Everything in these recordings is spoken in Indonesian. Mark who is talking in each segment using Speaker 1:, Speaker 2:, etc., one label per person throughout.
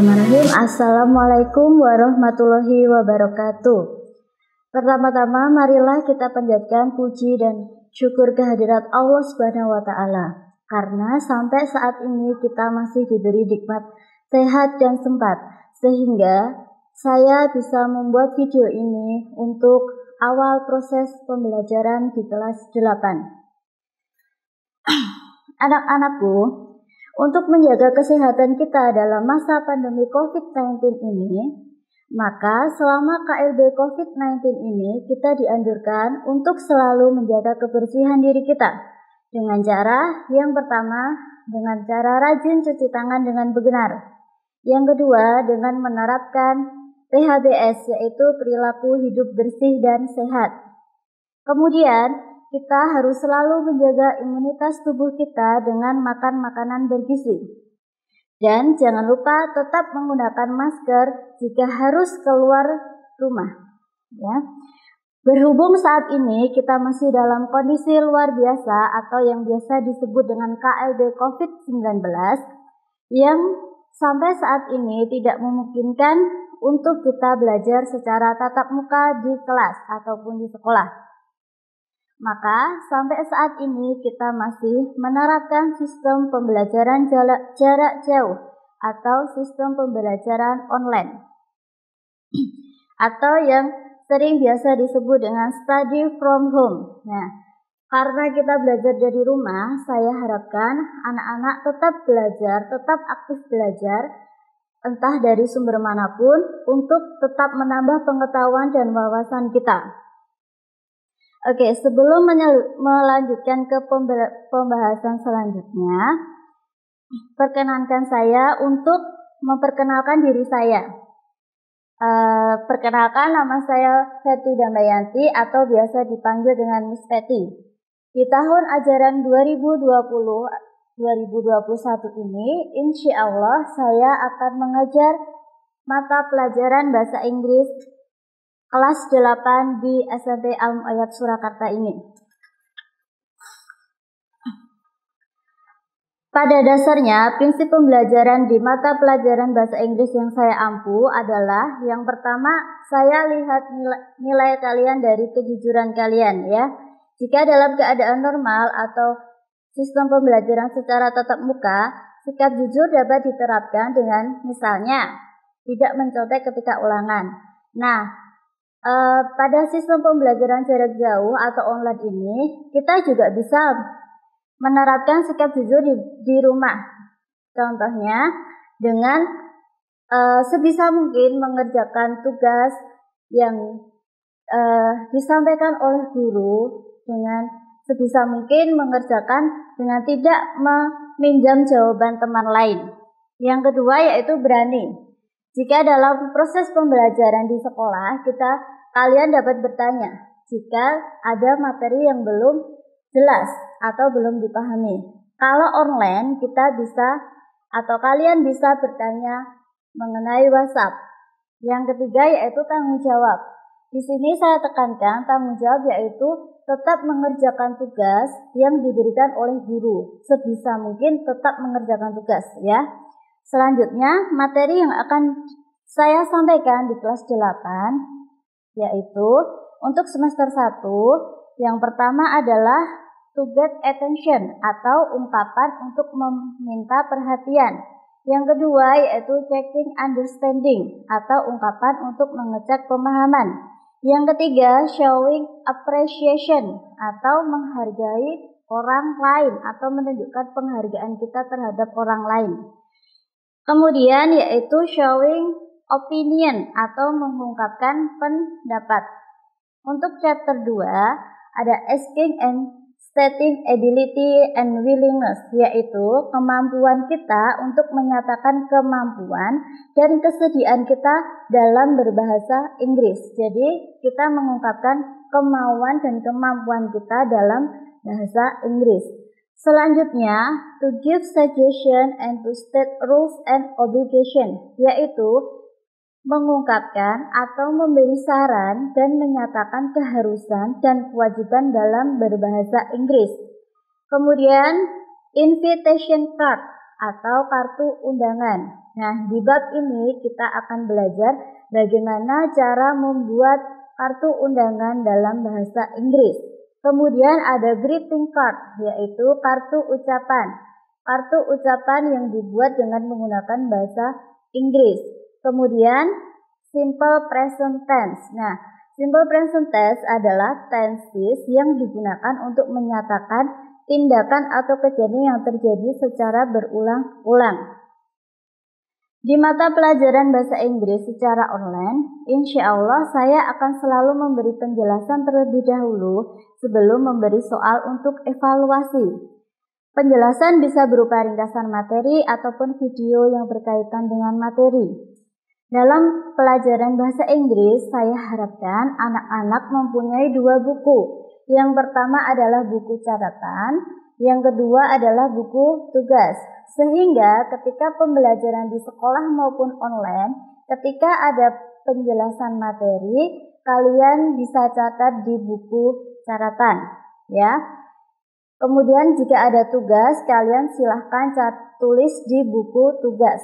Speaker 1: Bismillahirrahmanirrahim. Assalamualaikum warahmatullahi wabarakatuh. Pertama-tama marilah kita panjatkan puji dan syukur kehadirat Allah Subhanahu wa taala. Karena sampai saat ini kita masih diberi nikmat sehat dan sempat, sehingga saya bisa membuat video ini untuk awal proses pembelajaran di kelas 8. Anak-anakku, untuk menjaga kesehatan kita dalam masa pandemi COVID-19 ini, maka selama KLB COVID-19 ini kita dianjurkan untuk selalu menjaga kebersihan diri kita dengan cara yang pertama, dengan cara rajin cuci tangan dengan benar. Yang kedua, dengan menerapkan PHBS, yaitu perilaku hidup bersih dan sehat. Kemudian, kita harus selalu menjaga imunitas tubuh kita dengan makan makanan bergizi. Dan jangan lupa tetap menggunakan masker jika harus keluar rumah. Ya. Berhubung saat ini kita masih dalam kondisi luar biasa atau yang biasa disebut dengan KLB COVID-19 yang sampai saat ini tidak memungkinkan untuk kita belajar secara tatap muka di kelas ataupun di sekolah. Maka sampai saat ini kita masih menerapkan sistem pembelajaran jarak jauh atau sistem pembelajaran online atau yang sering biasa disebut dengan study from home. Nah, karena kita belajar dari rumah, saya harapkan anak-anak tetap belajar, tetap aktif belajar, entah dari sumber manapun, untuk tetap menambah pengetahuan dan wawasan kita. Oke, sebelum melanjutkan ke pembahasan selanjutnya, perkenankan saya untuk memperkenalkan diri saya. Perkenalkan, nama saya Fetty Dambayanti atau biasa dipanggil dengan Miss Fetty. Di tahun ajaran 2020-2021 ini, insya Allah saya akan mengajar mata pelajaran bahasa Inggris kelas 8 di SMP Al-Mu'ayyad Surakarta ini. Pada dasarnya, prinsip pembelajaran di mata pelajaran bahasa Inggris yang saya ampu adalah yang pertama, saya lihat nilai kalian dari kejujuran kalian ya. Jika dalam keadaan normal atau sistem pembelajaran secara tatap muka, sikap jujur dapat diterapkan dengan misalnya tidak mencontek ketika ulangan. Nah, pada sistem pembelajaran jarak jauh atau online ini, kita juga bisa menerapkan sikap jujur di rumah. Contohnya, dengan sebisa mungkin mengerjakan tugas yang disampaikan oleh guru, dengan sebisa mungkin mengerjakan dengan tidak meminjam jawaban teman lain. Yang kedua yaitu berani. Jika dalam proses pembelajaran di sekolah, kalian dapat bertanya jika ada materi yang belum jelas atau belum dipahami. Kalau online, kita bisa atau kalian bisa bertanya mengenai WhatsApp. Yang ketiga yaitu tanggung jawab. Di sini saya tekankan tanggung jawab yaitu tetap mengerjakan tugas yang diberikan oleh guru. Sebisa mungkin tetap mengerjakan tugas ya. Selanjutnya, materi yang akan saya sampaikan di kelas 8 yaitu untuk semester 1, yang pertama adalah to get attention atau ungkapan untuk meminta perhatian. Yang kedua yaitu checking understanding atau ungkapan untuk mengecek pemahaman. Yang ketiga, showing appreciation atau menghargai orang lain atau menunjukkan penghargaan kita terhadap orang lain. Kemudian yaitu showing opinion atau mengungkapkan pendapat. Untuk chapter 2 ada asking and stating ability and willingness, yaitu kemampuan kita untuk menyatakan kemampuan dan kesediaan kita dalam berbahasa Inggris. Jadi kita mengungkapkan kemauan dan kemampuan kita dalam bahasa Inggris. Selanjutnya, to give suggestion and to state rules and obligation, yaitu mengungkapkan atau memberi saran dan menyatakan keharusan dan kewajiban dalam berbahasa Inggris. Kemudian, invitation card atau kartu undangan. Nah, di bab ini kita akan belajar bagaimana cara membuat kartu undangan dalam bahasa Inggris. Kemudian ada greeting card, yaitu kartu ucapan. Kartu ucapan yang dibuat dengan menggunakan bahasa Inggris. Kemudian simple present tense. Nah, simple present tense adalah tenses yang digunakan untuk menyatakan tindakan atau kejadian yang terjadi secara berulang-ulang. Di mata pelajaran bahasa Inggris secara online, insya Allah saya akan selalu memberi penjelasan terlebih dahulu sebelum memberi soal untuk evaluasi. Penjelasan bisa berupa ringkasan materi ataupun video yang berkaitan dengan materi. Dalam pelajaran bahasa Inggris, saya harapkan anak-anak mempunyai 2 buku. Yang pertama adalah buku catatan, yang kedua adalah buku tugas. Sehingga ketika pembelajaran di sekolah maupun online, ketika ada penjelasan materi, kalian bisa catat di buku catatan, ya. Kemudian jika ada tugas, kalian silahkan tulis di buku tugas.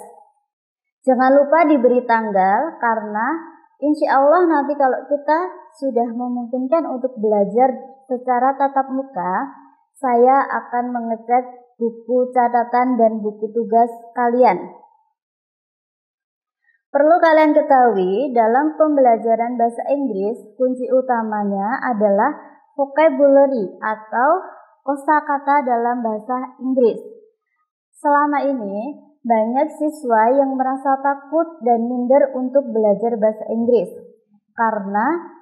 Speaker 1: Jangan lupa diberi tanggal karena insya Allah nanti kalau kita sudah memungkinkan untuk belajar secara tatap muka, saya akan mengecek buku catatan dan buku tugas kalian. Perlu kalian ketahui, dalam pembelajaran bahasa Inggris, kunci utamanya adalah vocabulary atau kosakata dalam bahasa Inggris. Selama ini, banyak siswa yang merasa takut dan minder untuk belajar bahasa Inggris karena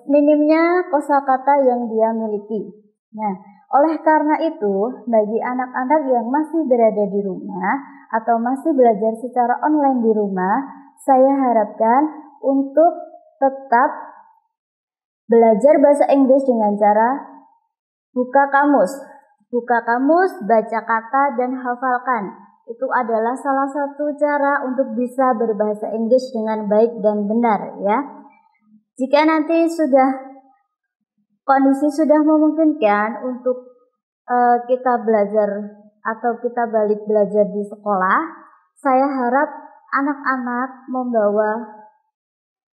Speaker 1: minimnya kosakata yang dia miliki. Nah, oleh karena itu, bagi anak-anak yang masih berada di rumah atau masih belajar secara online di rumah, saya harapkan untuk tetap belajar bahasa Inggris dengan cara buka kamus. Buka kamus, baca kata, dan hafalkan. Itu adalah salah satu cara untuk bisa berbahasa Inggris dengan baik dan benar, ya. Jika nanti kondisi sudah memungkinkan untuk kita belajar atau kita balik belajar di sekolah, saya harap anak-anak membawa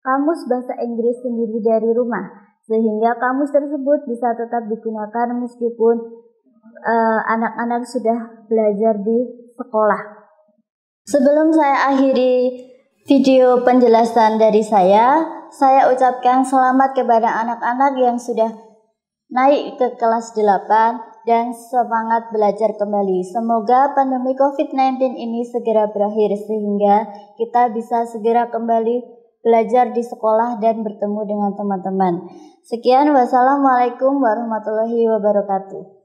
Speaker 1: kamus bahasa Inggris sendiri dari rumah, sehingga kamus tersebut bisa tetap digunakan meskipun anak-anak sudah belajar di sekolah. Sebelum saya akhiri video penjelasan dari saya ucapkan selamat kepada anak-anak yang sudah naik ke kelas 8 dan semangat belajar kembali. Semoga pandemi COVID-19 ini segera berakhir sehingga kita bisa segera kembali belajar di sekolah dan bertemu dengan teman-teman. Sekian, wassalamualaikum warahmatullahi wabarakatuh.